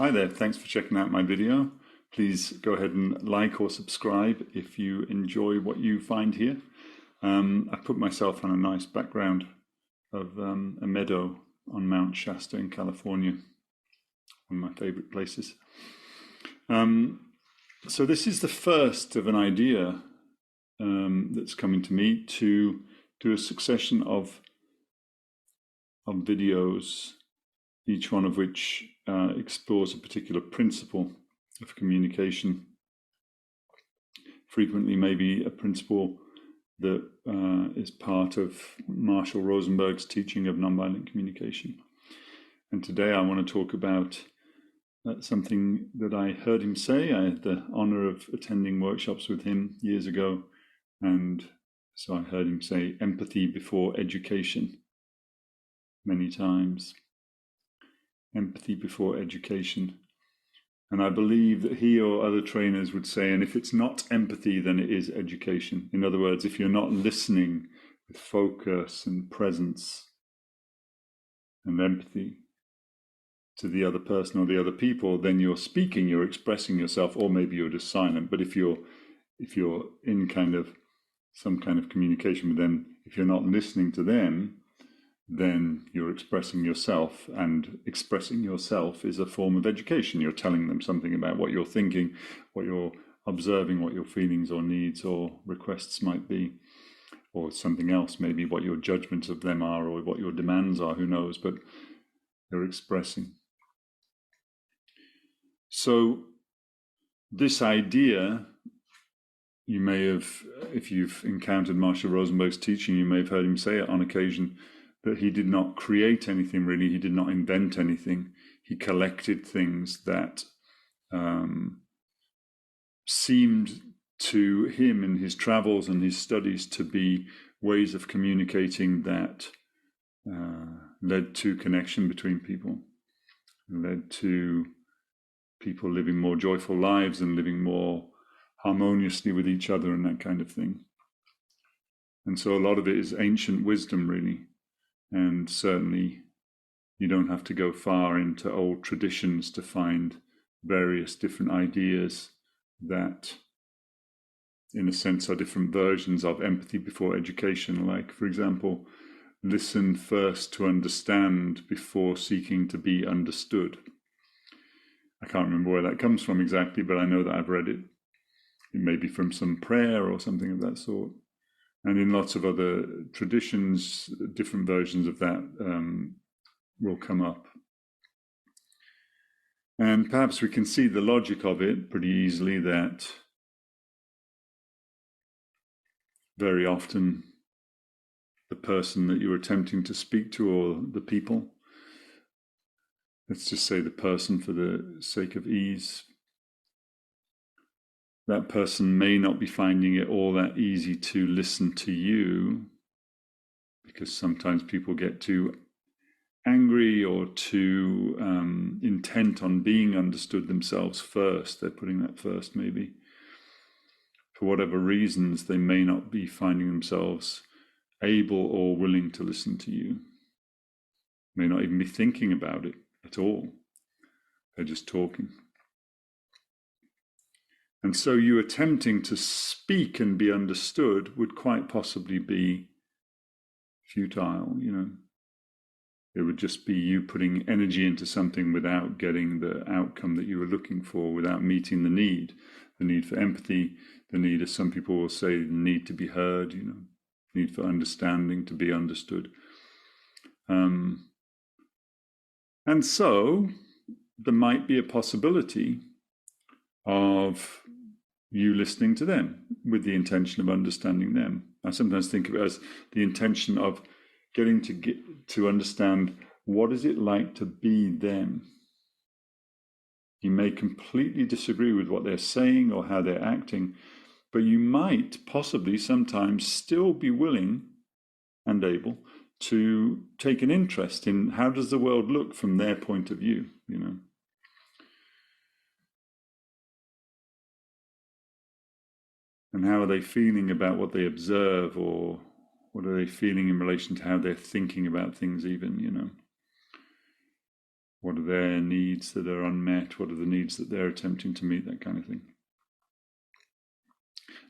Hi there, thanks for checking out my video. Please go ahead and like or subscribe if you enjoy what you find here. I put myself on a nice background of a meadow on Mount Shasta in California, one of my favorite places. So this is the first of an idea that's coming to me to do a succession of videos, each one of which explores a particular principle of communication. Frequently, maybe a principle that is part of Marshall Rosenberg's teaching of nonviolent communication. And today I want to talk about something that I heard him say. I had the honor of attending workshops with him years ago, and so I heard him say empathy before education many times. Empathy before education. And I believe that he or other trainers would say, and if it's not empathy, then it is education. In other words, if you're not listening with focus and presence and empathy to the other person or the other people, then you're speaking, you're expressing yourself, or maybe you're just silent. But if you're in some kind of communication with them, if you're not listening to them, then you're expressing yourself, and expressing yourself is a form of education. You're telling them something about what you're thinking, what you're observing, what your feelings or needs or requests might be, or something else, maybe what your judgments of them are or what your demands are, who knows, but you're expressing. So this idea, you may have, if you've encountered Marshall Rosenberg's teaching, you may have heard him say it on occasion, that he did not create anything really, he did not invent anything. He collected things that seemed to him in his travels and his studies to be ways of communicating that led to connection between people, led to people living more joyful lives and living more harmoniously with each other and that kind of thing. And so a lot of it is ancient wisdom really. And certainly you don't have to go far into old traditions to find various different ideas that, in a sense, are different versions of empathy before education. Like, for example, listen first to understand before seeking to be understood. I can't remember where that comes from exactly, but I know that I've read it. It may be from some prayer or something of that sort. And in lots of other traditions, different versions of that will come up. And perhaps we can see the logic of it pretty easily, that very often the person that you're attempting to speak to, or the people, let's just say the person for the sake of ease, that person may not be finding it all that easy to listen to you, because sometimes people get too angry or too intent on being understood themselves first. They're putting that first maybe. For whatever reasons, they may not be finding themselves able or willing to listen to you. May not even be thinking about it at all. They're just talking. And so you attempting to speak and be understood would quite possibly be futile, It would just be you putting energy into something without getting the outcome that you were looking for, without meeting the need for empathy, the need, as some people will say, the need to be heard, need for understanding, to be understood. And so there might be a possibility of you listening to them with the intention of understanding them. I sometimes think of it as the intention of getting to understand, what is it like to be them? You may completely disagree with what they're saying or how they're acting, but you might possibly sometimes still be willing and able to take an interest in how does the world look from their point of view, And how are they feeling about what they observe, or what are they feeling in relation to how they're thinking about things even, What are their needs that are unmet? What are the needs that they're attempting to meet? That kind of thing.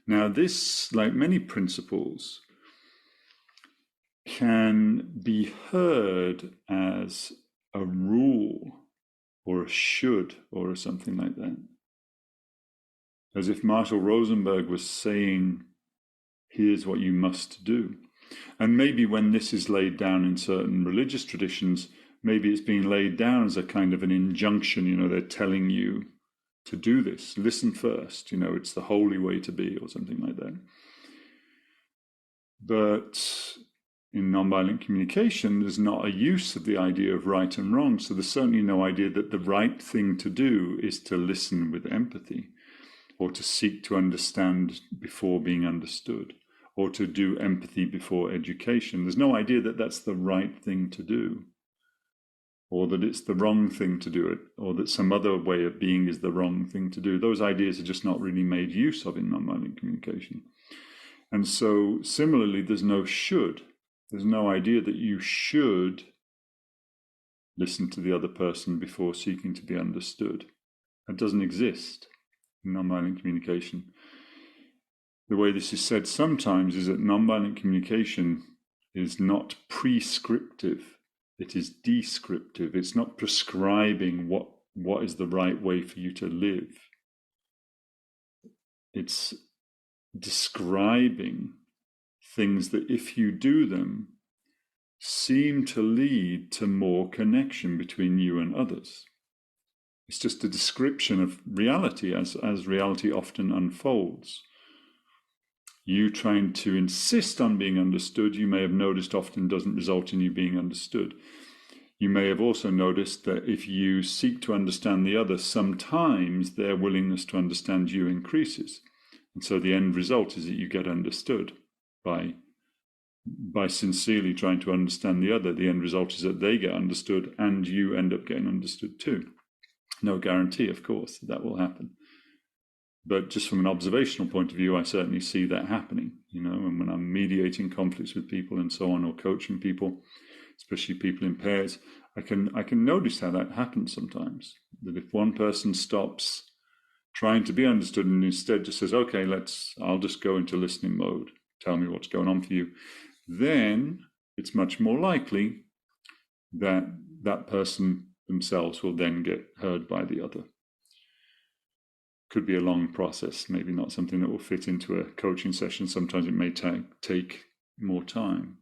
Now, this, like many principles, can be heard as a rule or a should or something like that. As if Marshall Rosenberg was saying, here's what you must do. And maybe when this is laid down in certain religious traditions, maybe it's being laid down as a kind of an injunction, they're telling you to do this. Listen first, it's the holy way to be, or something like that. But in nonviolent communication, there's not a use of the idea of right and wrong. So there's certainly no idea that the right thing to do is to listen with empathy, or to seek to understand before being understood, or to do empathy before education. There's no idea that that's the right thing to do, or that it's the wrong thing to do it, or that some other way of being is the wrong thing to do. Those ideas are just not really made use of in nonviolent communication. And so similarly, there's no should. There's no idea that you should listen to the other person before seeking to be understood. That doesn't exist in nonviolent communication. The way this is said sometimes is that nonviolent communication is not prescriptive, it is descriptive. It's not prescribing what is the right way for you to live. It's describing things that, if you do them, seem to lead to more connection between you and others. It's just a description of reality as reality often unfolds. You trying to insist on being understood, you may have noticed, often doesn't result in you being understood. You may have also noticed that if you seek to understand the other, sometimes their willingness to understand you increases. And so the end result is that you get understood by sincerely trying to understand the other. The end result is that they get understood and you end up getting understood too. No guarantee, of course, that will happen. But just from an observational point of view, I certainly see that happening, and when I'm mediating conflicts with people and so on, or coaching people, especially people in pairs, I can notice how that happens sometimes. That if one person stops trying to be understood and instead just says, okay, I'll just go into listening mode, tell me what's going on for you, then it's much more likely that that person themselves will then get heard by the other. Could be a long process, maybe not something that will fit into a coaching session. Sometimes it may take more time.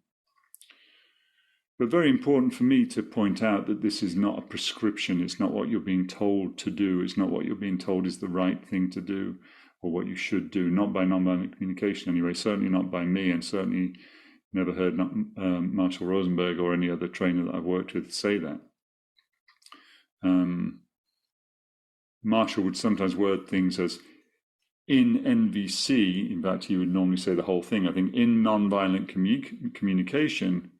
But very important for me to point out that this is not a prescription. It's not what you're being told to do. It's not what you're being told is the right thing to do or what you should do. Not by nonviolent communication anyway, certainly not by me, and certainly never heard Marshall Rosenberg or any other trainer that I've worked with say that. Marshall would sometimes word things as, in NVC, in fact, he would normally say the whole thing. I think in nonviolent communication,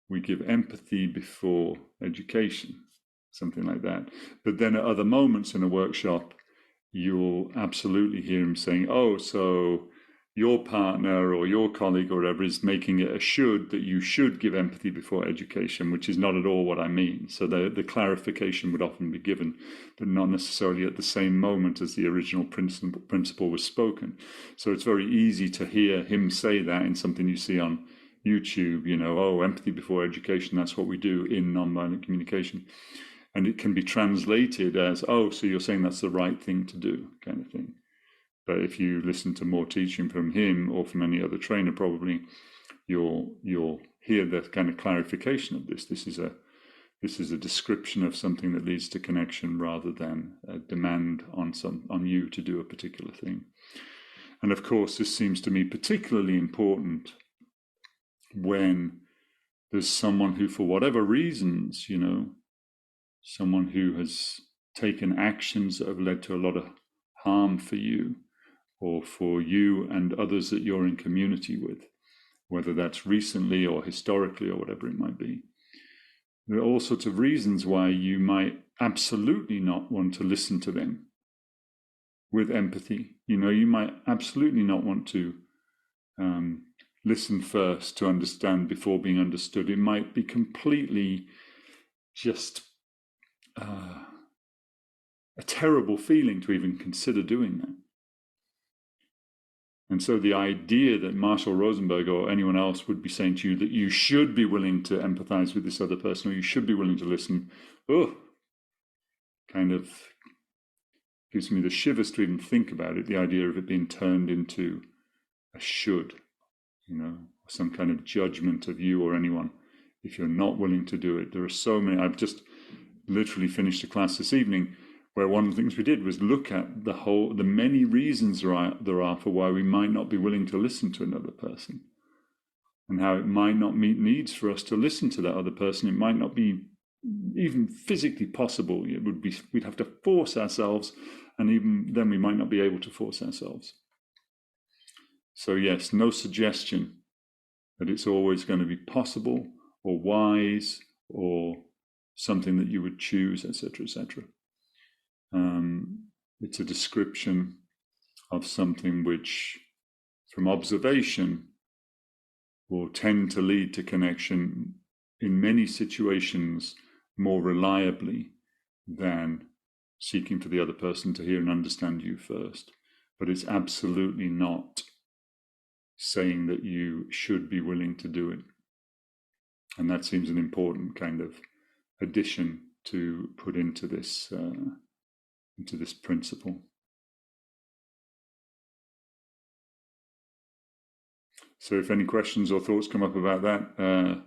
we give empathy before education, something like that. But then at other moments in a workshop, you'll absolutely hear him saying, oh, so your partner or your colleague or whatever is making it a should, that you should give empathy before education, which is not at all what I mean. So the clarification would often be given, but not necessarily at the same moment as the original principle was spoken. So it's very easy to hear him say that in something you see on YouTube, oh, empathy before education, that's what we do in nonviolent communication. And it can be translated as, oh, so you're saying that's the right thing to do, kind of thing. But if you listen to more teaching from him or from any other trainer, probably you'll hear the kind of clarification of this. This is a description of something that leads to connection rather than a demand on you to do a particular thing. And of course, this seems to me particularly important when there's someone who, for whatever reasons, someone who has taken actions that have led to a lot of harm for you or for you and others that you're in community with, whether that's recently or historically or whatever it might be. There are all sorts of reasons why you might absolutely not want to listen to them with empathy. You might absolutely not want to listen first to understand before being understood. It might be completely just a terrible feeling to even consider doing that. And so the idea that Marshall Rosenberg or anyone else would be saying to you that you should be willing to empathize with this other person, or you should be willing to listen, kind of gives me the shivers to even think about it, the idea of it being turned into a should, some kind of judgment of you or anyone if you're not willing to do it. There are so many. I've just literally finished a class this evening where one of the things we did was look at the many reasons there are for why we might not be willing to listen to another person, and how it might not meet needs for us to listen to that other person. It might not be even physically possible. We'd have to force ourselves, and even then we might not be able to force ourselves. So yes, no suggestion that it's always going to be possible or wise or something that you would choose, etc., etc. It's a description of something which, from observation, will tend to lead to connection in many situations more reliably than seeking for the other person to hear and understand you first. But it's absolutely not saying that you should be willing to do it. And that seems an important kind of addition to put into this principle. So if any questions or thoughts come up about that,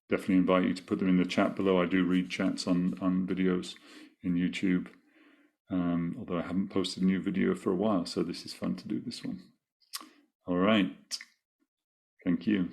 definitely invite you to put them in the chat below. I do read chats on videos in YouTube, although I haven't posted a new video for a while, so this is fun to do this one. All right. Thank you.